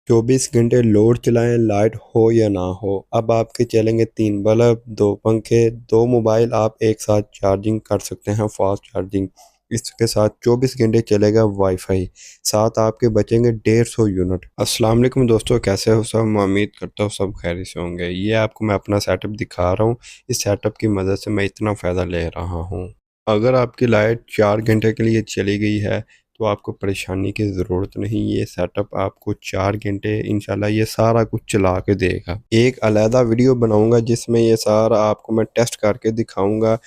24 घंटे लोड चलाएं, लाइट हो या ना हो। अब आपके चलेंगे 3 बल्ब, 2 पंखे, 2 मोबाइल आप एक साथ चार्जिंग कर सकते हैं, फास्ट चार्जिंग। इसके साथ 24 घंटे चलेगा वाईफाई। साथ आपके बचेंगे 150 यूनिट। अस्सलाम वालेकुम दोस्तों, कैसे हो सब? मैं उम्मीद करता हूँ सब खैरियत से होंगे। ये आपको मैं अपना सेटअप दिखा रहा हूँ। इस सेटअप की मदद से मैं इतना फ़ायदा ले रहा हूँ। अगर आपकी लाइट 4 घंटे के लिए चली गई है तो आपको परेशानी की ज़रूरत नहीं। ये सेटअप आपको 4 घंटे इंशाल्लाह ये सारा कुछ चला के देगा। एक अलहदा वीडियो बनाऊंगा जिसमें ये सारा आपको मैं टेस्ट करके दिखाऊंगा।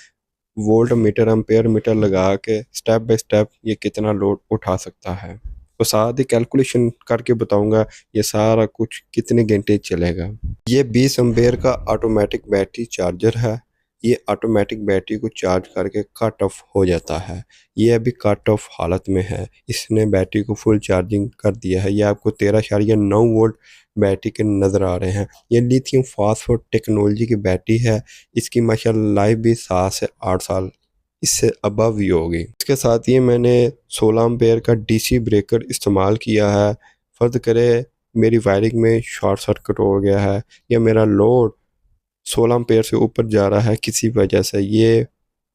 वोल्ट मीटर, एम्पेयर मीटर लगा के स्टेप बाय स्टेप ये कितना लोड उठा सकता है। तो साथ ही कैलकुलेशन करके बताऊंगा ये सारा कुछ कितने घंटे चलेगा। ये 20 एम्पेयर का ऑटोमेटिक बैटरी चार्जर है। ये ऑटोमेटिक बैटरी को चार्ज करके कट ऑफ हो जाता है। ये अभी कट ऑफ हालत में है। इसने बैटरी को फुल चार्जिंग कर दिया है। ये आपको 13.9 वोल्ट बैटरी के नज़र आ रहे हैं। ये लिथियम फास्फोर टेक्नोलॉजी की बैटरी है। इसकी माशाल्लाह लाइफ भी 7 से 8 साल इससे अबव ही होगी। इसके साथ ये मैंने 16 एम्पेयर का डीसी ब्रेकर इस्तेमाल किया है। फ़र्ज़ करे मेरी वायरिंग में शॉर्ट सर्किट हो गया है या मेरा लोड 16 एम्पेयर से ऊपर जा रहा है किसी वजह से, ये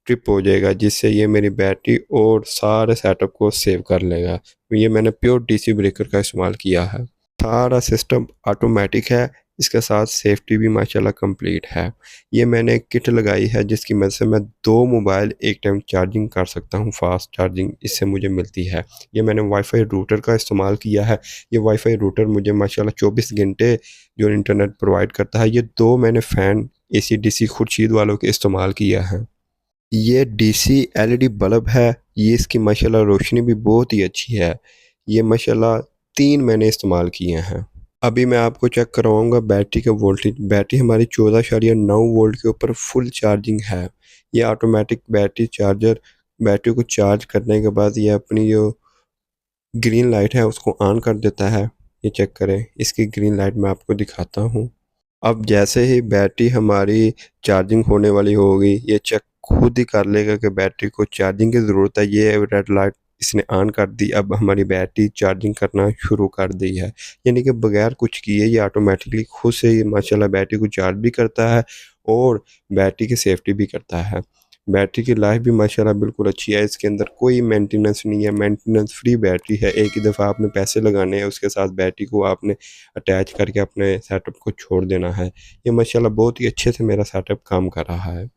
ट्रिप हो जाएगा, जिससे ये मेरी बैटरी और सारे सेटअप को सेव कर लेगा। ये मैंने प्योर डीसी ब्रेकर का इस्तेमाल किया है। सारा सिस्टम ऑटोमेटिक है। इसके साथ सेफ्टी भी माशाल्लाह कंप्लीट है। ये मैंने एक किट लगाई है जिसकी मदद से मैं 2 मोबाइल एक टाइम चार्जिंग कर सकता हूँ। फास्ट चार्जिंग इससे मुझे मिलती है। ये मैंने वाईफाई रूटर का इस्तेमाल किया है। ये वाईफाई रूटर मुझे माशाल्लाह 24 घंटे जो इंटरनेट प्रोवाइड करता है। ये 2 मैंने फ़ैन एसी डीसी खुर्शीद वालों के इस्तेमाल किया है। ये डीसी एलईडी बल्ब है। ये इसकी माशाल्लाह रोशनी भी बहुत ही अच्छी है। ये माशाल्लाह 3 मैंने इस्तेमाल किए हैं। अभी मैं आपको चेक करवाऊंगा बैटरी का वोल्टेज। बैटरी हमारी 14.9 वोल्ट के ऊपर फुल चार्जिंग है। ये ऑटोमेटिक बैटरी चार्जर बैटरी को चार्ज करने के बाद ये अपनी जो ग्रीन लाइट है उसको ऑन कर देता है। ये चेक करें, इसकी ग्रीन लाइट मैं आपको दिखाता हूँ। अब जैसे ही बैटरी हमारी चार्जिंग होने वाली होगी, ये चेक खुद ही कर लेगा कि बैटरी को चार्जिंग की ज़रूरत है। ये रेड लाइट इसने ऑन कर दी। अब हमारी बैटरी चार्जिंग करना शुरू कर दी है। यानी कि बगैर कुछ किए ये ऑटोमेटिकली खुद से ही माशाल्लाह बैटरी को चार्ज भी करता है और बैटरी की सेफ्टी भी करता है। बैटरी की लाइफ भी माशाल्लाह बिल्कुल अच्छी है। इसके अंदर कोई मेंटेनेंस नहीं है, मेंटेनेंस फ्री बैटरी है। एक ही दफ़ा आपने पैसे लगाने हैं, उसके साथ बैटरी को आपने अटैच करके अपने सेटअप को छोड़ देना है। ये माशाल्लाह बहुत ही अच्छे से मेरा सेटअप काम कर रहा है।